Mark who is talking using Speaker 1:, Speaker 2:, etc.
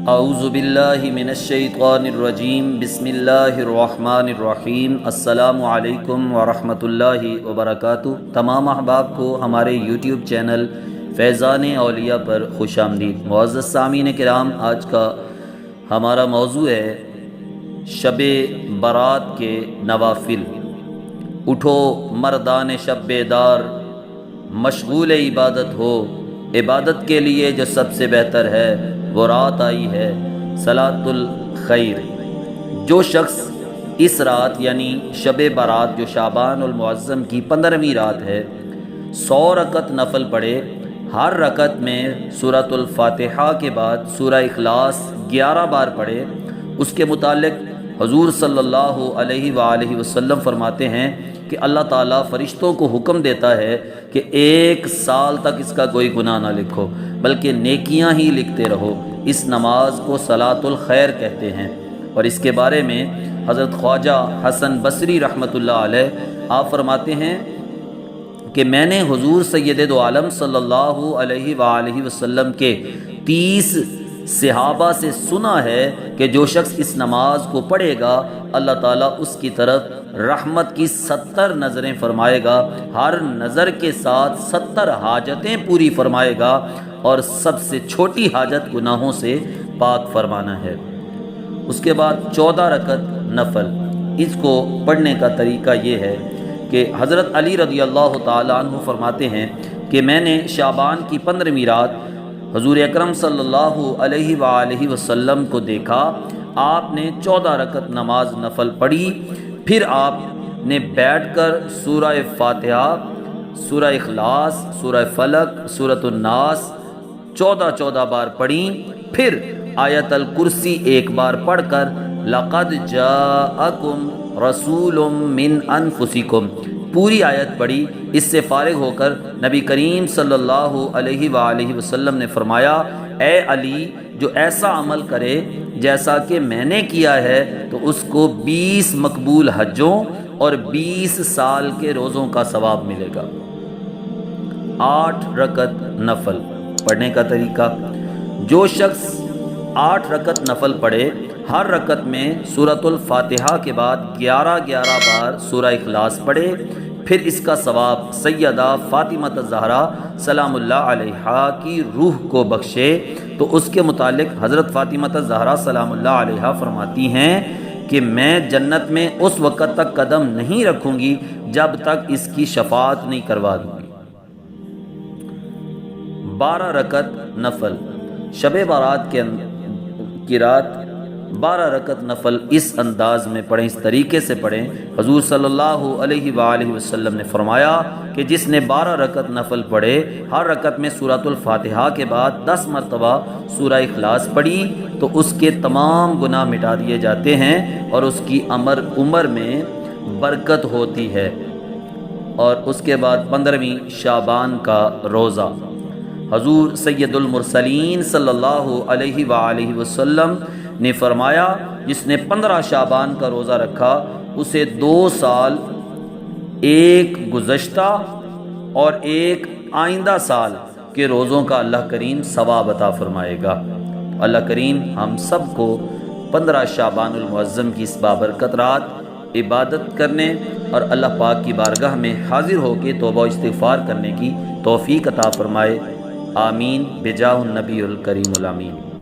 Speaker 1: اعوذ باللہ من الشیطان الرجیم بسم اللہ الرحمن الرحیم السلام علیکم ورحمۃ اللہ وبرکاتہ۔ تمام احباب کو ہمارے یوٹیوب چینل فیضان اولیاء پر خوش آمدید۔ معزز سامعین کرام، آج کا ہمارا موضوع ہے شب برات کے نوافل۔ اٹھو مردان شب بیدار، مشغول عبادت ہو، عبادت کے لیے جو سب سے بہتر ہے وہ رات آئی ہے صلاۃ الخیر۔ جو شخص اس رات یعنی شب برات جو شعبان المعظم کی 15ویں رات ہے 100 رکعت نفل پڑھے، ہر رکعت میں سورۃ الفاتحہ کے بعد سورہ اخلاص 11 بار پڑھے، اس کے متعلق حضور صلی اللہ علیہ وآلہ وسلم فرماتے ہیں کہ اللہ تعالیٰ فرشتوں کو حکم دیتا ہے کہ 1 سال تک اس کا کوئی گناہ نہ لکھو بلکہ نیکیاں ہی لکھتے رہو۔ اس نماز کو صلاۃ الخیر کہتے ہیں۔ اور اس کے بارے میں حضرت خواجہ حسن بصری رحمۃ اللہ علیہ آپ فرماتے ہیں کہ میں نے حضور سید دو عالم صلی اللہ علیہ وآلہ وسلم کے 30 صحابہ سے سنا ہے کہ جو شخص اس نماز کو پڑھے گا اللہ تعالیٰ اس کی طرف رحمت کی 70 نظریں فرمائے گا، ہر نظر کے ساتھ 70 حاجتیں پوری فرمائے گا، اور سب سے چھوٹی حاجت گناہوں سے پاک فرمانا ہے۔ اس کے بعد 14 رکعت نفل۔ اس کو پڑھنے کا طریقہ یہ ہے کہ حضرت علی رضی اللہ تعالیٰ عنہ فرماتے ہیں کہ میں نے شعبان کی 15ویں رات حضور اکرم صلی اللہ علیہ وآلہ وسلم کو دیکھا، آپ نے 14 رکعت نماز نفل پڑھی، پھر آپ نے بیٹھ کر سورہ فاتحہ، سورہ اخلاص، سورہ فلق، سورۃ الناس 14 بار پڑھی، پھر آیت الکرسی 1 بار پڑھ کر لقد جاءکم رسول من انفسکم پوری آیت پڑھی۔ اس سے فارغ ہو کر نبی کریم صلی اللہ علیہ وآلہ وسلم نے فرمایا، اے علی، جو ایسا عمل کرے جیسا کہ میں نے کیا ہے تو اس کو 20 مقبول حجوں اور 20 سال کے روزوں کا ثواب ملے گا۔ 8 رکعت نفل پڑھنے کا طریقہ۔ جو شخص 8 رکعت نفل پڑھے، ہر رکعت میں سورۃ الفاتحہ کے بعد 11 بار سورہ اخلاص پڑھے، پھر اس کا ثواب سیدہ فاطمہ الزہرا سلام اللہ علیہا کی روح کو بخشے۔ تو اس کے متعلق حضرت فاطمہ الزہرا سلام اللہ علیہا فرماتی ہیں کہ میں جنت میں اس وقت تک قدم نہیں رکھوں گی جب تک اس کی شفاعت نہیں کروا دوں گی۔ 12 رکعت نفل۔ شب برات کی رات 12 رکعت نفل اس انداز میں پڑھیں، اس طریقے سے پڑھیں۔ حضور صلی اللہ علیہ وآلہ وسلم نے فرمایا کہ جس نے 12 رکعت نفل پڑھے، ہر رکعت میں سورۃ الفاتحہ کے بعد 10 مرتبہ سورہ اخلاص پڑھی تو اس کے تمام گناہ مٹا دیے جاتے ہیں اور اس کی عمر میں برکت ہوتی ہے۔ اور اس کے بعد 15ویں شعبان کا روزہ۔ حضور سید المرسلین صلی اللہ علیہ وآلہ وسلم نے فرمایا، جس نے 15 شعبان کا روزہ رکھا اسے 2 سال، ایک گزشتہ اور ایک آئندہ سال کے روزوں کا اللہ کریم ثواب عطا فرمائے گا۔ اللہ کریم ہم سب کو 15 شعبان المعظم کی اس بابرکت رات عبادت کرنے اور اللہ پاک کی بارگاہ میں حاضر ہو کے توبہ و استغفار کرنے کی توفیق عطا فرمائے۔ آمین بجاہ النبی الکریم الامین۔